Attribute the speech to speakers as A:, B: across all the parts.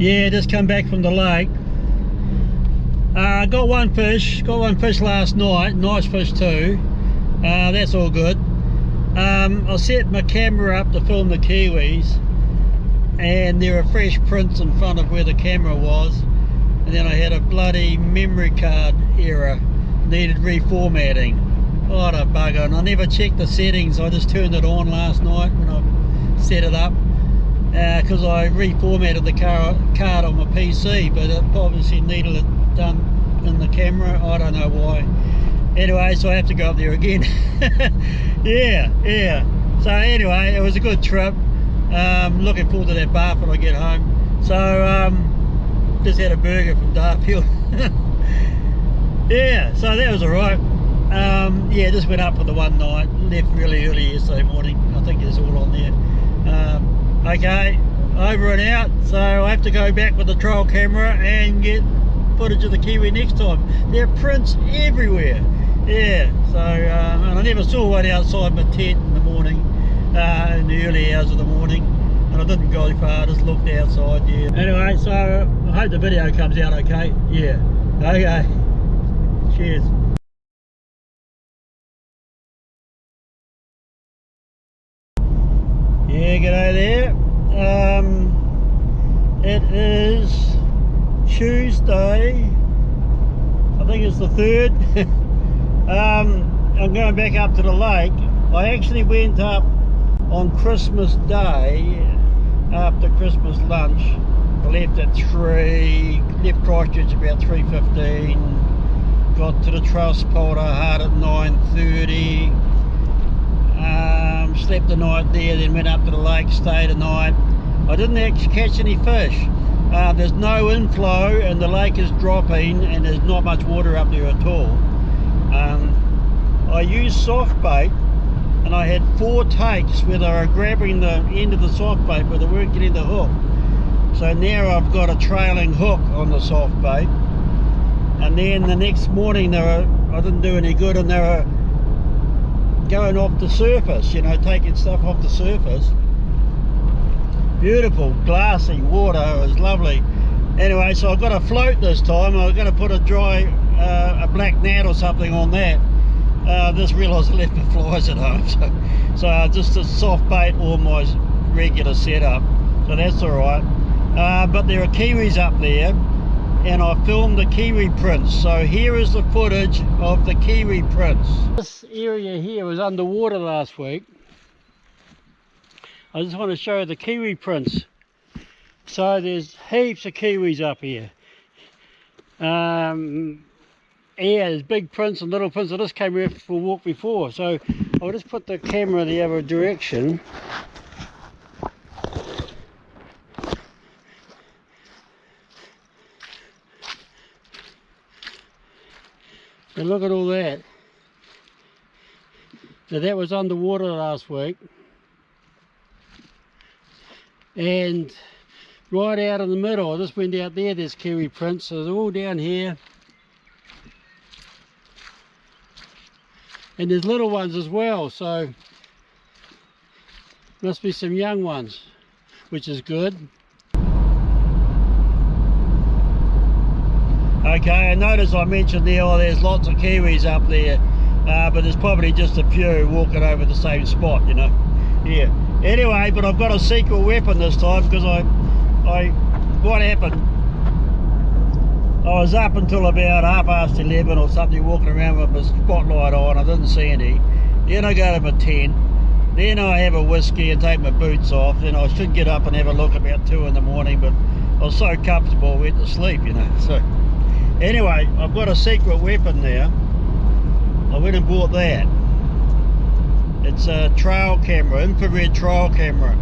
A: Yeah, just come back from the lake. Got one fish last night, nice fish too. That's all good. I set my camera up to film the kiwis, and there were fresh prints in front of where the camera was, and then I had a bloody memory card error, needed reformatting. What a bugger. And I never checked the settings, I just turned it on last night when I set it up, because I reformatted the card on my PC, but it obviously needed it done in the camera. I don't know why. Anyway, so I have to go up there again. yeah. So anyway, it was a good trip. Looking forward to that bath when I get home. So just had a burger from Darfield. Yeah, so that was alright. Yeah, just went up for the one night, left really early yesterday morning. I think it's all on there. Okay, over and out. So I have to go back with the trail camera and get footage of the kiwi next time. There are prints everywhere. Yeah, so and I never saw one outside my tent in the morning, in the early hours of the morning, and I didn't go far, I just looked outside. Yeah. Anyway, so I hope the video comes out okay. Yeah. Okay. Cheers. Yeah, g'day there. It is Tuesday, I think it's the 3rd. I'm going back up to the lake. I actually went up on Christmas Day after Christmas lunch. I left at 3, left Christchurch about 3:15, got to the trail spot I had at 9:30, slept the night there, then went up to the lake, stayed a night. I didn't actually catch any fish. There's no inflow and the lake is dropping and there's not much water up there at all. I used soft bait and I had 4 takes where they were grabbing the end of the soft bait but they weren't getting the hook. So now I've got a trailing hook on the soft bait, and then the next morning I didn't do any good, and they were going off the surface, you know, taking stuff off the surface. Beautiful glassy water, it was lovely. Anyway, so I've got a float this time. I'm going to put a a black gnat or something on that. Just realised I left my flies at home, so just a soft bait or my regular setup, so that's alright. But there are kiwis up there and I filmed the kiwi prints, so here is the footage of the kiwi prints. This area here was underwater last week. I just want to show you the kiwi prints. So there's heaps of kiwis up here. Yeah, there's big prints and little prints. I just came here for a walk before, so I'll just put the camera the other direction. And look at all that. So that was underwater last week. And right out in the middle, I just went out there, there's kiwi prints, so they're all down here. And there's little ones as well, so must be some young ones, which is good. Okay, I noticed I mentioned there, oh, there's lots of kiwis up there, but there's probably just a few walking over the same spot, you know. Yeah. Anyway, but I've got a secret weapon this time, because what happened, I was up until about 11:30 or something, walking around with my spotlight on. I didn't see any. Then I go to my tent, then I have a whiskey and take my boots off. Then I should get up and have a look about 2 in the morning, but I was so comfortable I went to sleep, you know. So anyway, I've got a secret weapon there. I went and bought that. It's a trail camera, infrared trail camera,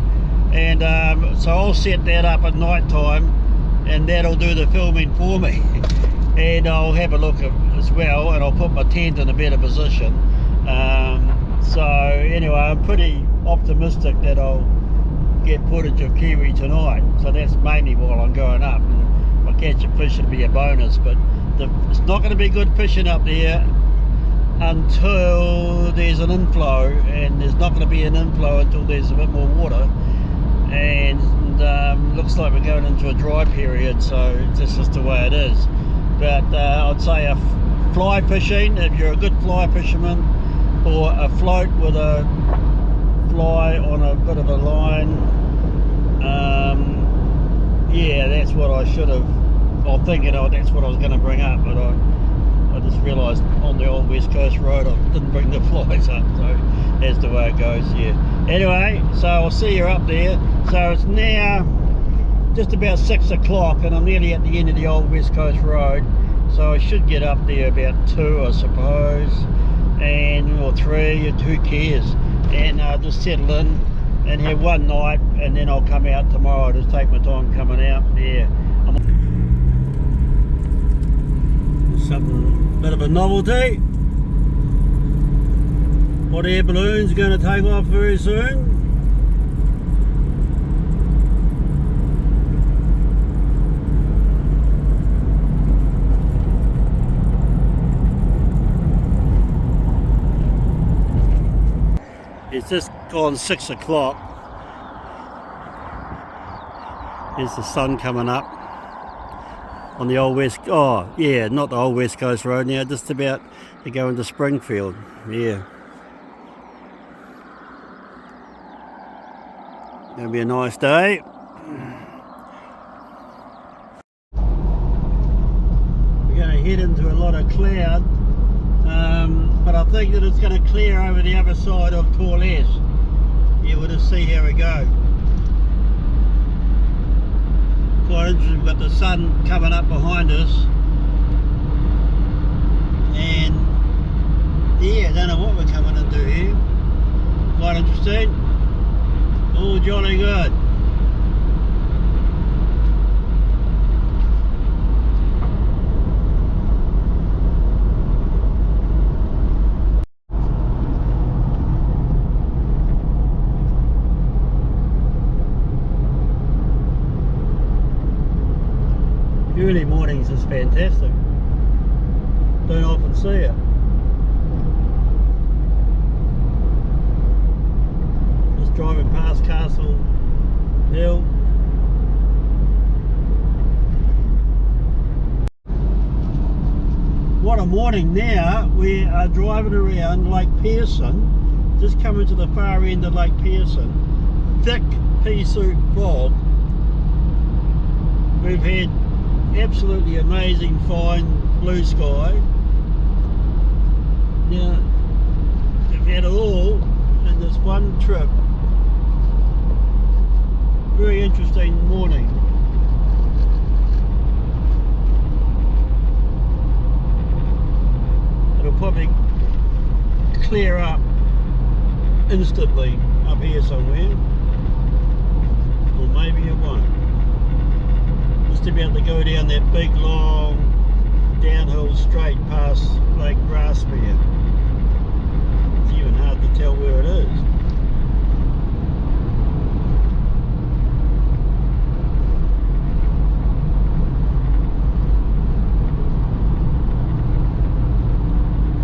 A: and so I'll set that up at night time, and that'll do the filming for me. And I'll have a look as well, and I'll put my tent in a better position. So anyway, I'm pretty optimistic that I'll get footage of kiwi tonight. So that's mainly while I'm going up. And if I catch a fish, it'll be a bonus, but it's not going to be good fishing up there until there's an inflow, and there's not going to be an inflow until there's a bit more water. And looks looks like we're going into a dry period, so it's just the way it is. But I'd say a fly fishing, if you're a good fly fisherman, or a float with a fly on a bit of a line, yeah, that's what I should have. I'm thinking, oh, that's what I was going to bring up, but I just realised on the old West Coast road I didn't bring the flies up, so that's the way it goes. Yeah. Anyway, so I'll see you up there. So it's now just about 6 o'clock, and I'm nearly at the end of the old West Coast road. So I should get up there about 2, I suppose, or 3, who cares? And just settle in and have one night, and then I'll come out tomorrow. I'll just take my time coming out. Yeah. Something, bit of a novelty. Hot air balloon's going to take off very soon. It's just gone 6 o'clock. There's the sun coming up on the old West, oh yeah, not the old West Coast road now, just about to go into Springfield. Yeah. Gonna be a nice day. We're gonna head into a lot of cloud. But I think that it's going to clear over the other side of Torles. Yeah, we'll just see how we go. Quite interesting, we've got the sun coming up behind us. And yeah, I don't know what we're coming into here. Quite interesting. All jolly good. Early mornings is fantastic. Don't often see it. Just driving past Castle Hill. What a morning now. We are driving around Lake Pearson, just coming to the far end of Lake Pearson. Thick pea soup fog. We've had absolutely amazing fine blue sky. Now we've had it all in this one trip. Very interesting morning. It'll probably clear up instantly up here somewhere, or maybe it won't. Just about to go down that big long downhill straight past Lake Grassmere. It's even hard to tell where it is.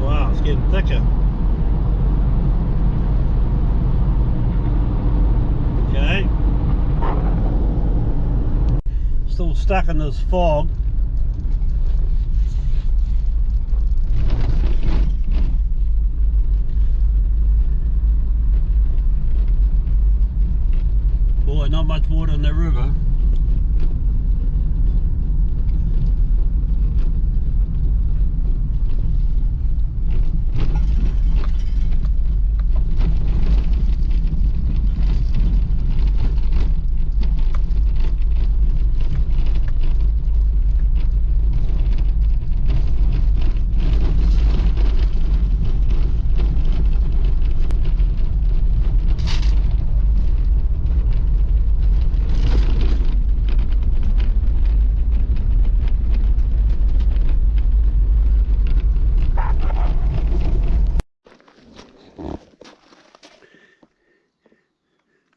A: Wow, it's getting thicker. Okay. Still stuck in this fog. Boy, not much water in the river.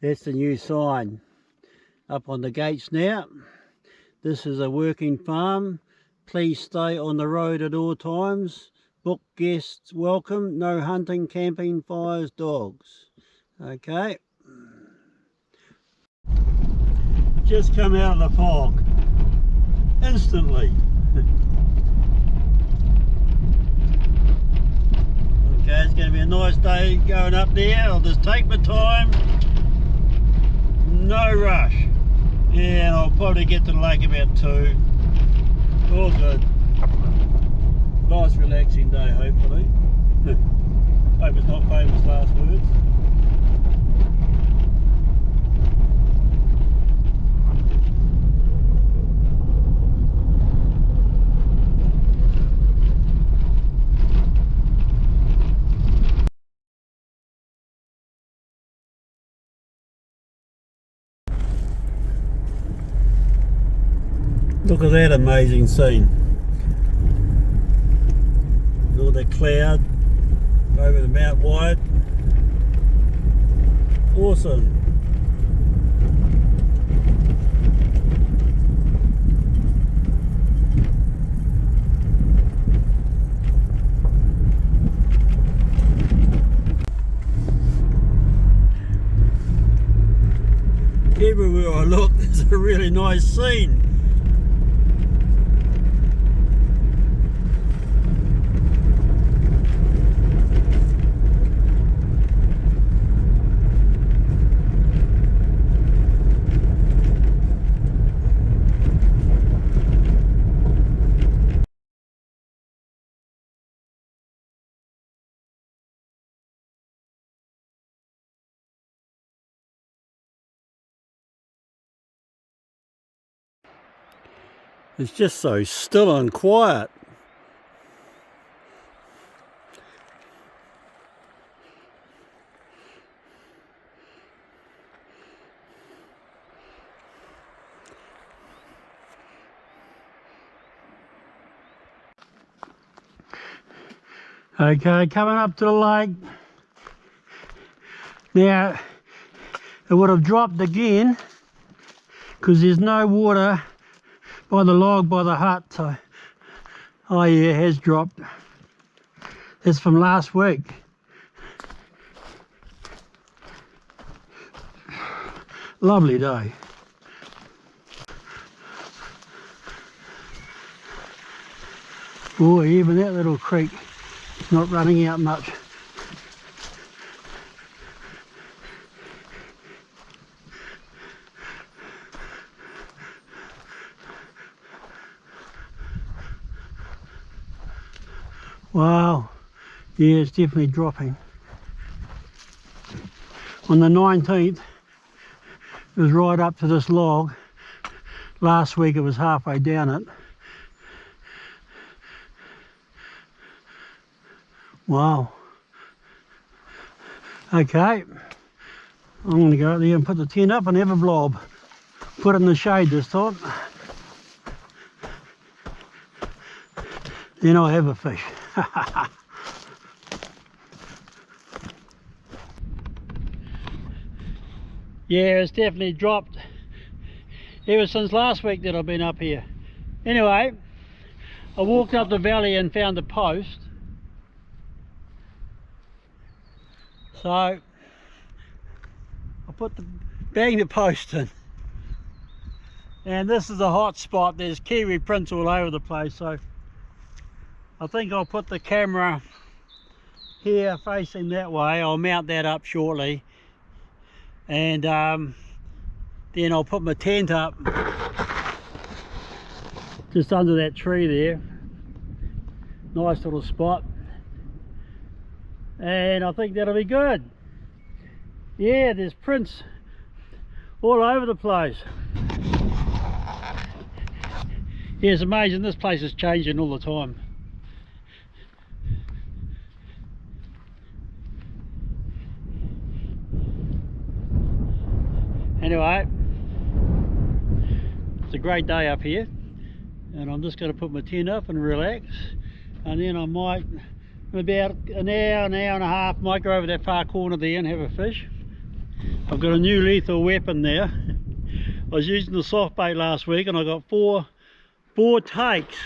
A: That's the new sign up on the gates now. This is a working farm. Please stay on the road at all times. Book guests welcome. No hunting, camping, fires, dogs. Okay. just come out of the fog instantly. Okay, it's going to be a nice day going up there. I'll just take my time, no rush. Yeah, and I'll probably get to the lake about 2. All good. Nice relaxing day, hopefully. Hope it's not famous last words. Look at that amazing scene. All that cloud over the Mount Wide. Awesome. Everywhere I look, there's a really nice scene. It's just so still and quiet. Okay, coming up to the lake. Now, it would have dropped again because there's no water by the log by the hut. So, oh yeah, it has dropped. It's from last week. Lovely day. Oh, even that little creek is not running out much. Wow, yeah, it's definitely dropping. On the 19th, it was right up to this log. Last week it was halfway down it. Wow. Okay, I'm going to go out there and put the tent up and have a blob. Put it in the shade this time. Then I'll have a fish. Yeah, it's definitely dropped ever since last week that I've been up here. Anyway, I walked up the valley and found a post. So I banged the post in. And this is a hot spot. There's kiwi prints all over the place. So I think I'll put the camera here facing that way. I'll mount that up shortly. And then I'll put my tent up just under that tree there. Nice little spot. And I think that'll be good. Yeah, there's prints all over the place. Yeah, it's amazing. This place is changing all the time. Anyway, it's a great day up here, and I'm just going to put my tent up and relax, and then I might, in about an hour and a half, might go over that far corner there and have a fish. I've got a new lethal weapon there. I was using the soft bait last week and I got four takes.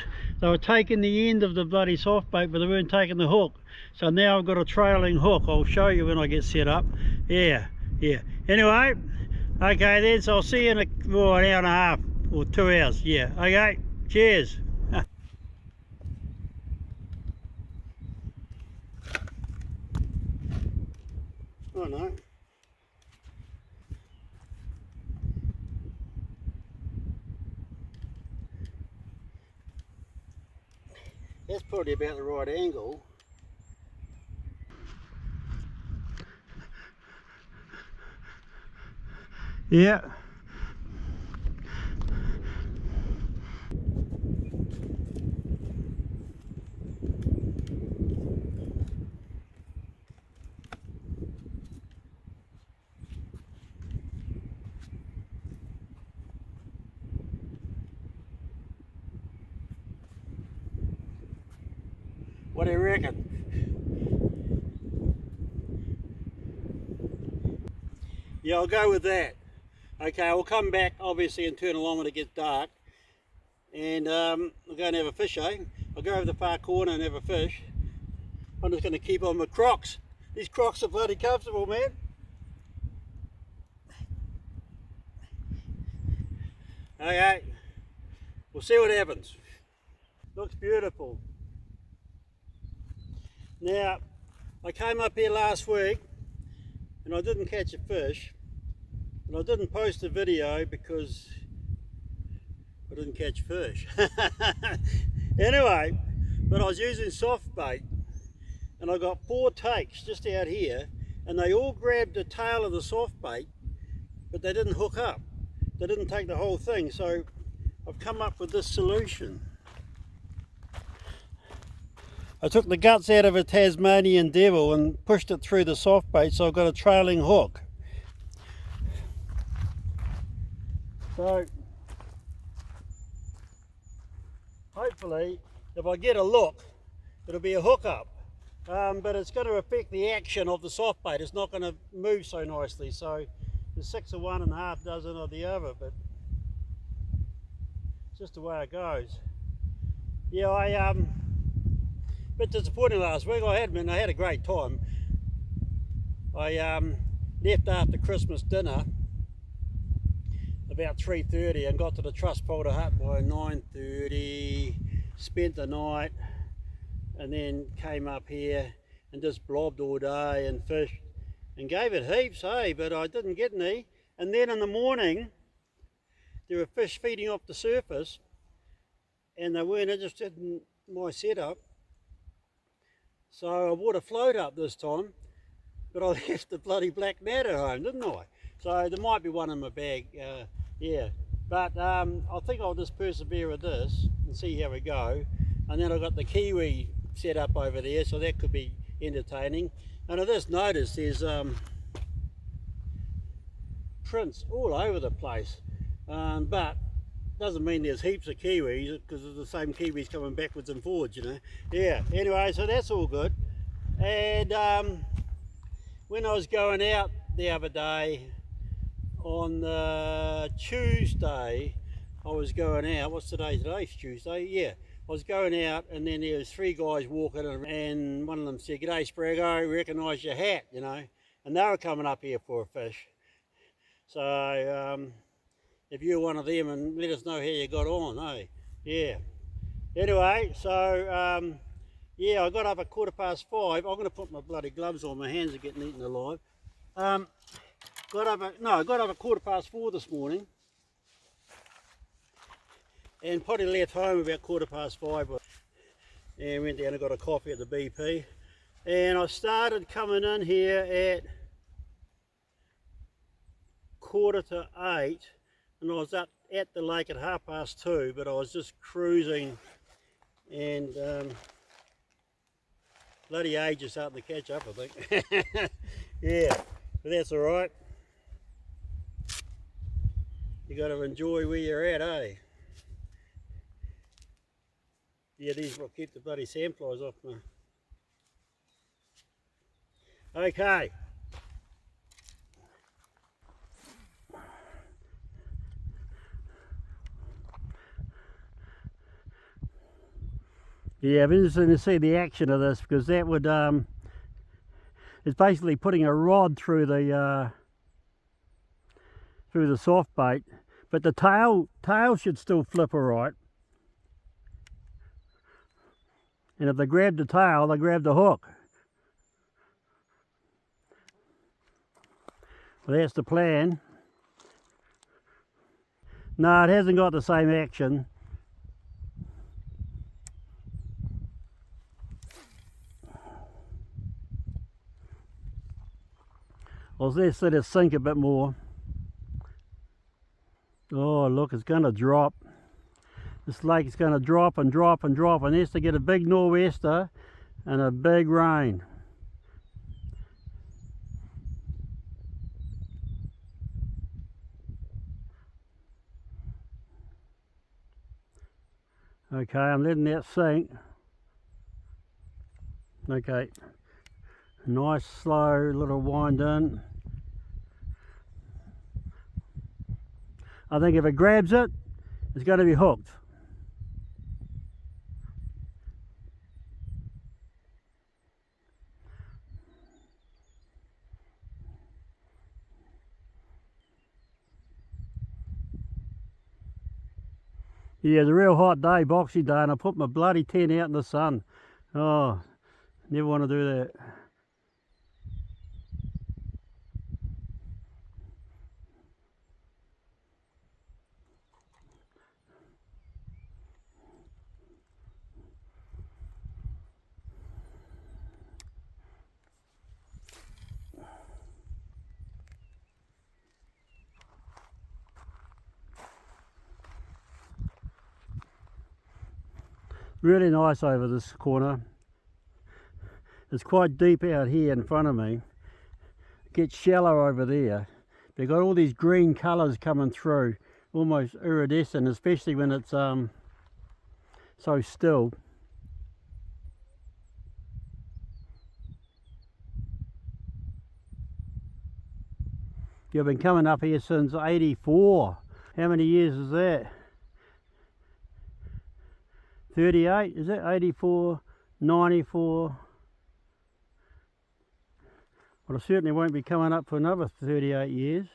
A: They were taking the end of the bloody soft bait, but they weren't taking the hook. So now I've got a trailing hook. I'll show you when I get set up. Yeah. Anyway, Okay then, so I'll see you in an hour and a half or 2 hours. Yeah, okay, cheers. Oh no. That's probably about the right angle. Yeah. What do you reckon? Yeah, I'll go with that. Okay, I'll come back obviously and turn along when it gets dark. And we'll go and have a fish, eh? I'll go over the far corner and have a fish. I'm just going to keep on my Crocs. These Crocs are bloody comfortable, man. Okay, we'll see what happens. Looks beautiful. Now, I came up here last week and I didn't catch a fish. And I didn't post a video because I didn't catch fish. Anyway, but I was using soft bait and I got 4 takes just out here and they all grabbed the tail of the soft bait, but they didn't hook up. They didn't take the whole thing. So I've come up with this solution. I took the guts out of a Tasmanian devil and pushed it through the soft bait, so I've got a trailing hook. So hopefully if I get a look, it'll be a hookup, but it's going to affect the action of the soft bait. It's not going to move so nicely, so the 6 of one and a half dozen of the other, but it's just the way it goes. Yeah, I bit disappointing last week. I had a great time. I left after Christmas dinner about 3:30 and got to the Trustpolder hut by 9:30, spent the night and then came up here and just blobbed all day and fished and gave it heaps, hey, but I didn't get any. And then in the morning there were fish feeding off the surface and they weren't interested in my setup, so I brought a float up this time, but I left the bloody black mat at home, didn't I? So there might be one in my bag. Yeah, but I think I'll just persevere with this and see how we go. And then I've got the kiwi set up over there, so that could be entertaining. And I just noticed there's prints all over the place, but doesn't mean there's heaps of kiwis, because it's the same kiwis coming backwards and forwards, you know. Yeah, anyway, so that's all good. And when I was going out the other day, on Tuesday, I was going out. What's today? Today's Tuesday. Yeah, I was going out, and then there was 3 guys walking, and one of them said, "G'day, Spraggo, recognise your hat," you know. And they were coming up here for a fish. So if you're one of them, and let us know how you got on, eh? Yeah. Anyway, so yeah, I got up at 5:15. I'm going to put my bloody gloves on. My hands are getting eaten alive. I got up at 4:15 this morning and probably left home about 5:15 and went down and got a coffee at the BP, and I started coming in here at 7:45 and I was up at the lake at 2:30, but I was just cruising and bloody age is starting to catch up, I think. Yeah, but that's all right. You got to enjoy where you're at, eh? Yeah, these will keep the bloody sandflies off me. Okay. Yeah, I'm interested to see the action of this, because that would it's basically putting a rod through the through the soft bait, but the tail should still flip all right. And if they grab the tail, they grab the hook. Well, that's the plan. No, it hasn't got the same action. Let's let it sink a bit more. Oh, look, it's going to drop. This lake is going to drop and drop and drop, and has to get a big nor'wester and a big rain. Okay, I'm letting that sink. Okay, nice slow little wind in. I think if it grabs it, it's going to be hooked. Yeah, it's a real hot day, Boxing Day, and I put my bloody tent out in the sun. Oh, never want to do that. Really nice over this corner. It's quite deep out here in front of me. It gets shallow over there. They've got all these green colours coming through, almost iridescent, especially when it's so still. You've been coming up here since '84. How many years is that? 38, is it? 84, 94. Well, I certainly won't be coming up for another 38 years.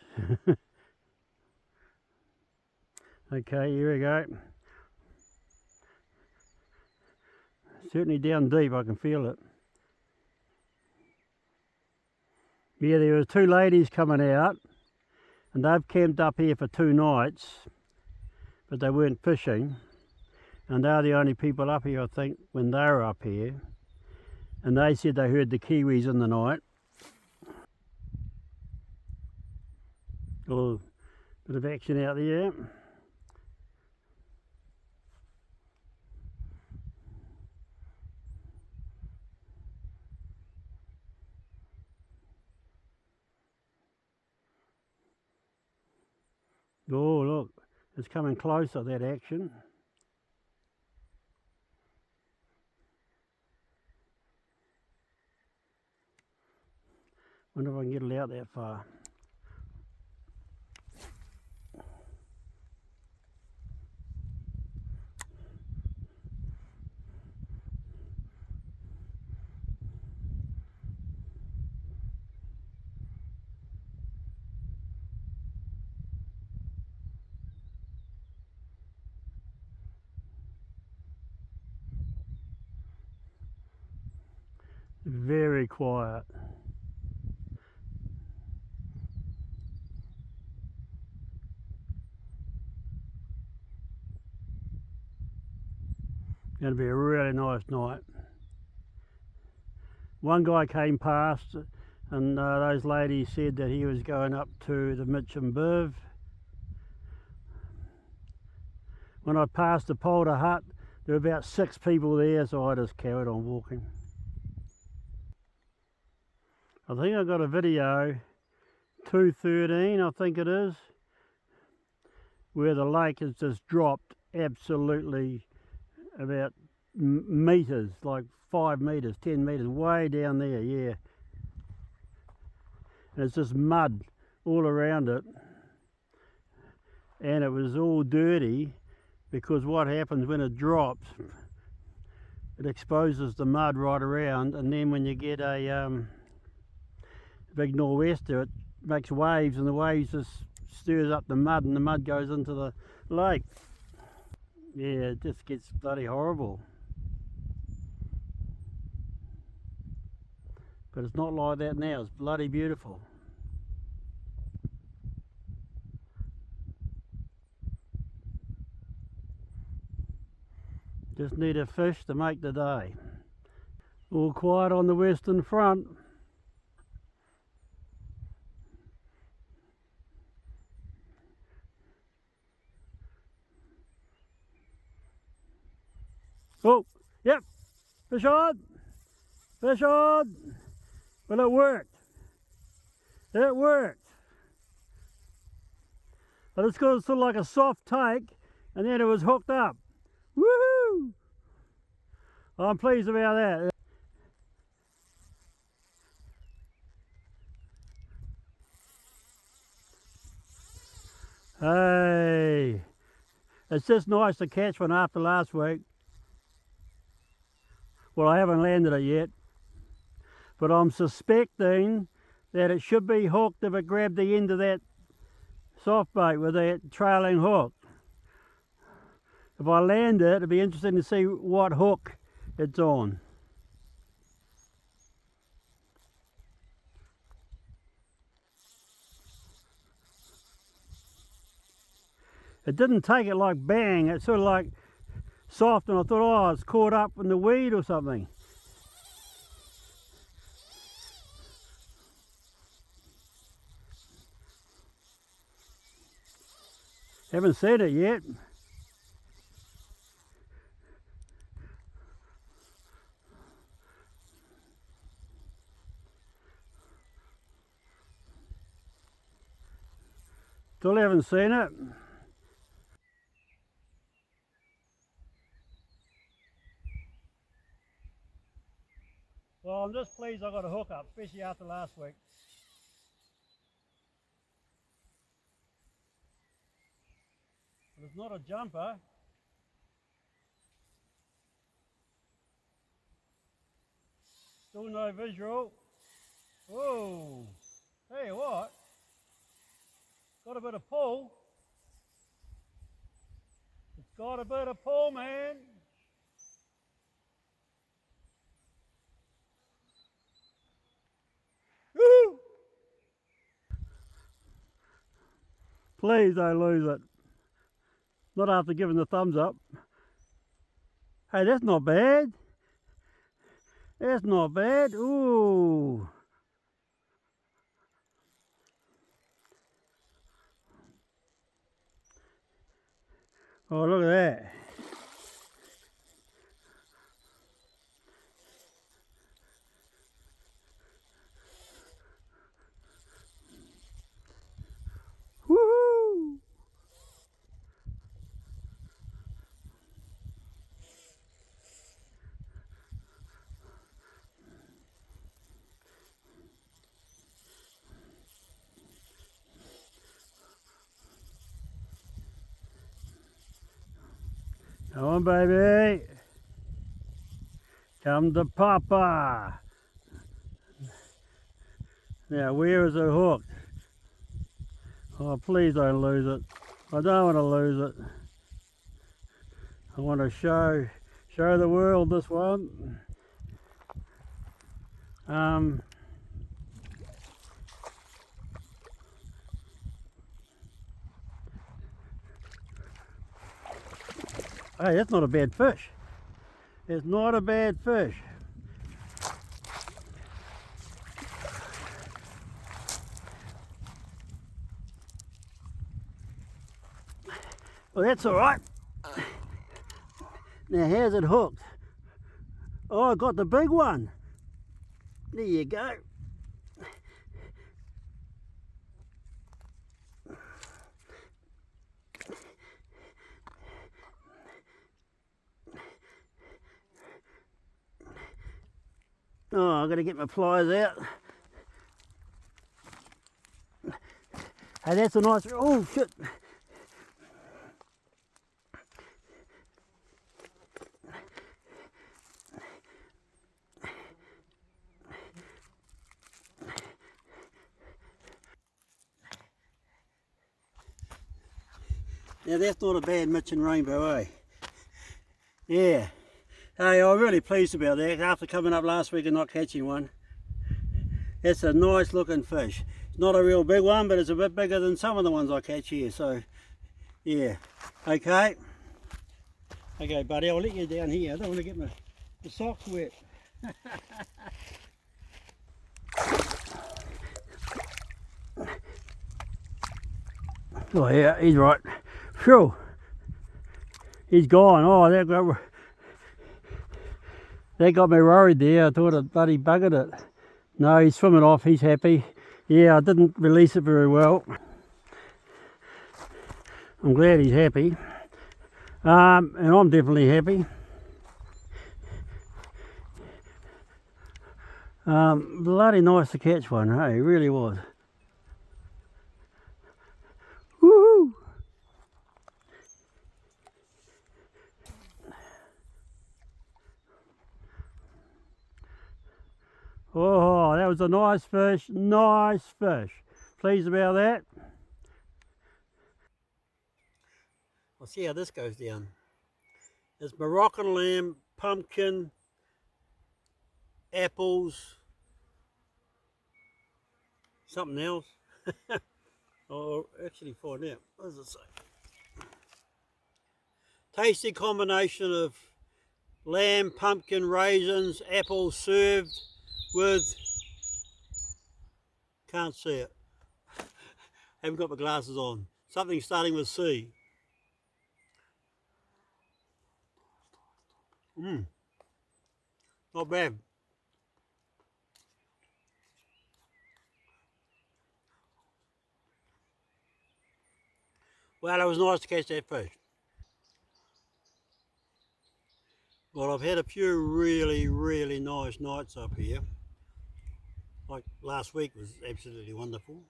A: Okay, here we go. Certainly down deep, I can feel it. Yeah, there were two ladies coming out, and they've camped up here for 2 nights, but they weren't fishing. And they're the only people up here, I think, when they were up here. And they said they heard the kiwis in the night. Oh, bit of action out there. Oh, look, it's coming closer, that action. Wonder if I can get it out that far. Very quiet. Going to be a really nice night. One guy came past, and those ladies said that he was going up to the Minchin. When I passed the polder hut, there were about 6 people there, so I just carried on walking. I think I got a video, 213 I think it is, where the lake has just dropped absolutely about meters, like 5 meters, 10 meters, way down there, yeah. And it's just mud all around it. And it was all dirty, because what happens when it drops, it exposes the mud right around, and then when you get a big nor'wester, it makes waves, and the waves just stirs up the mud and the mud goes into the lake. Yeah, it just gets bloody horrible. But it's not like that now, it's bloody beautiful. Just need a fish to make the day. All quiet on the western front. Oh, yep, fish on, fish on. Well, it worked. It worked. But it's got sort of like a soft take, and then it was hooked up. Woohoo! I'm pleased about that. Hey, it's just nice to catch one after last week. Well, I haven't landed it yet, but I'm suspecting that it should be hooked if it grabbed the end of that soft bait with that trailing hook. If I land it, it'd be interesting to see what hook it's on. It didn't take it like bang, it's sort of like soft, and I thought, oh, it's caught up in the weed or something. Haven't seen it yet. Still haven't seen it. Well, I'm just pleased I got a hook up, especially after last week. But it's not a jumper. Still no visual. Whoa! Hey, what? Got a bit of pull. It's got a bit of pull, man. Woo! Please don't lose it. Not after giving the thumbs up. Hey, that's not bad. That's not bad. Ooh. Oh, look at that. Woohoo! Come on, baby. Come to Papa. Now, where is it hooked? Oh, please don't lose it. I don't want to lose it. I want to show the world this one. Hey, that's not a bad fish. It's not a bad fish. Well, that's all right. Now, how's it hooked? Oh, I got the big one. There you go. Oh, I've got to get my pliers out. Hey, that's a nice... Oh, shit. Now that's not a bad Minchin rainbow, eh? Yeah. Hey, I'm really pleased about that after coming up last week and not catching one. That's a nice looking fish. It's not a real big one, but it's a bit bigger than some of the ones I catch here, so yeah. Okay. Okay, buddy, I'll let you down here. I don't want to get my socks wet. Oh yeah, he's right. Phew. He's gone. Oh, that got me worried there. I thought it bloody buggered it. No, he's swimming off. He's happy. Yeah, I didn't release it very well. I'm glad he's happy. And I'm definitely happy. Bloody nice to catch one, hey, it really was. Woohoo! Oh, that was a nice fish, nice fish. Pleased about that. I'll see how this goes down. It's Moroccan lamb, pumpkin, apples, something else. I'll actually find out. What does it say? Tasty combination of lamb, pumpkin, raisins, apples served with, can't see it. Haven't got my glasses on. Something starting with C. Not bad. Well, it was nice to catch that fish. Well, I've had a few really nice nights up here. Like last week was absolutely wonderful.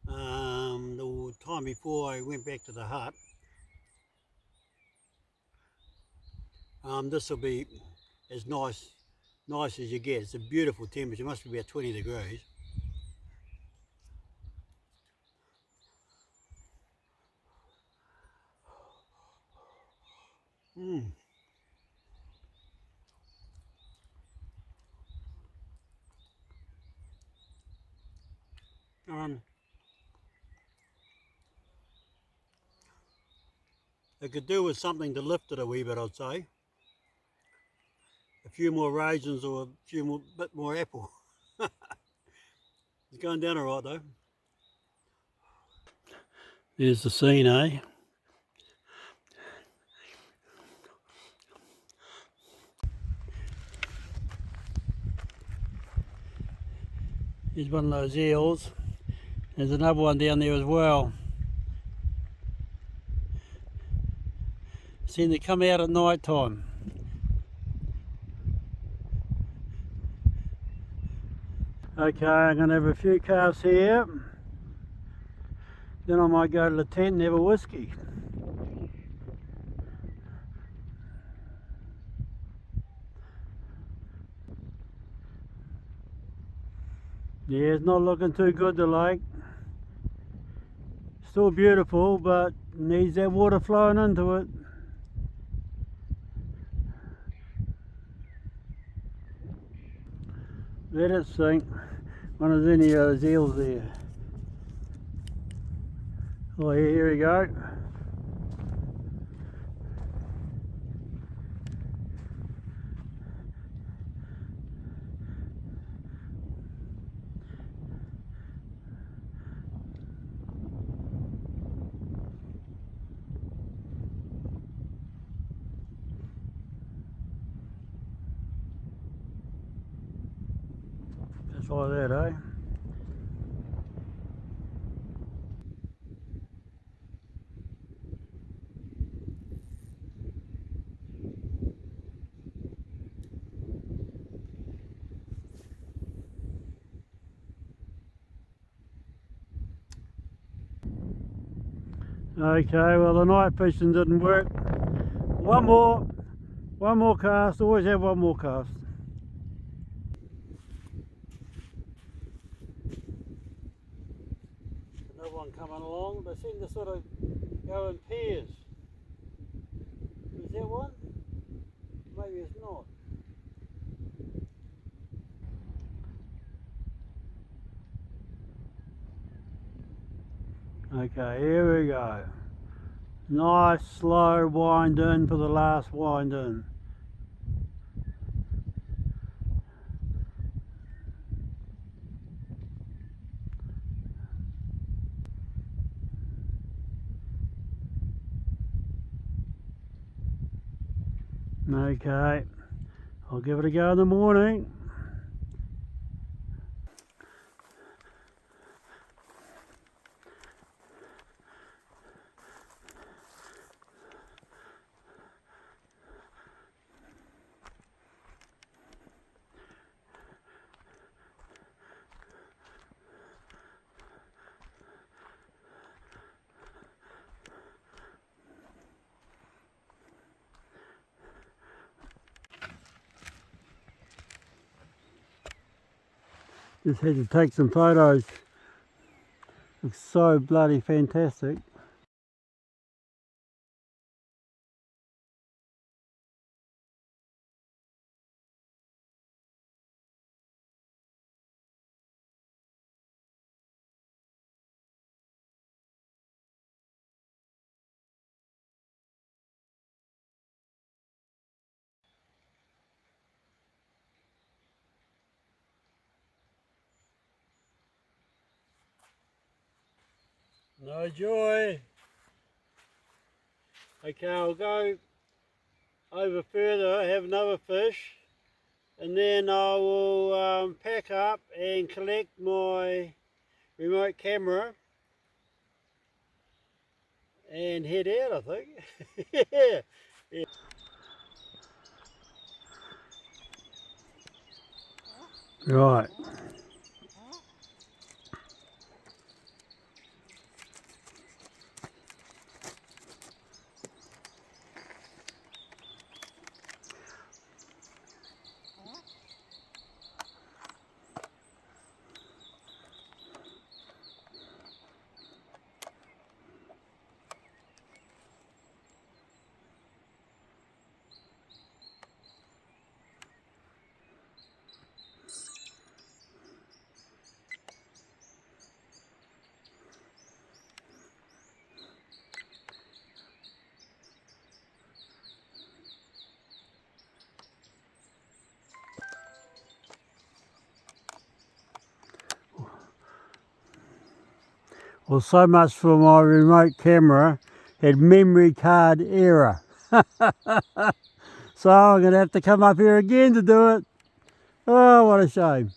A: The time before I went back to the hut, this will be as nice as you get. It's a beautiful temperature. It must be about 20 degrees. It could do with something to lift it a wee bit, I'd say. A few more raisins or a bit more apple. It's going down all right though. There's the scene, eh? Here's one of those eels. There's another one down there as well. Seem to come out at night time. Okay, I'm going to have a few casts here. Then I might go to the tent and have a whiskey. Yeah, it's not looking too good, the lake. Still beautiful, but needs that water flowing into it. Let it sink. One of any of those eels there. Oh, here we go. Just like that, eh? Okay, well the night fishing didn't work. One more cast, always have one more cast. Another one coming coming along. They seem to sort of go in pairs. Is that one? Maybe it's not. Okay, here we go. Nice slow wind in for the last wind in. Okay, I'll give it a go in the morning. Just had to take some photos. Looks so bloody fantastic. No joy. Okay, I'll go over further, have another fish, and then I will pack up and collect my remote camera and head out, I think. Yeah. Yeah. Right. Well, so much for my remote camera. Had memory card error. So I'm going to have to come up here again to do it. Oh, what a shame.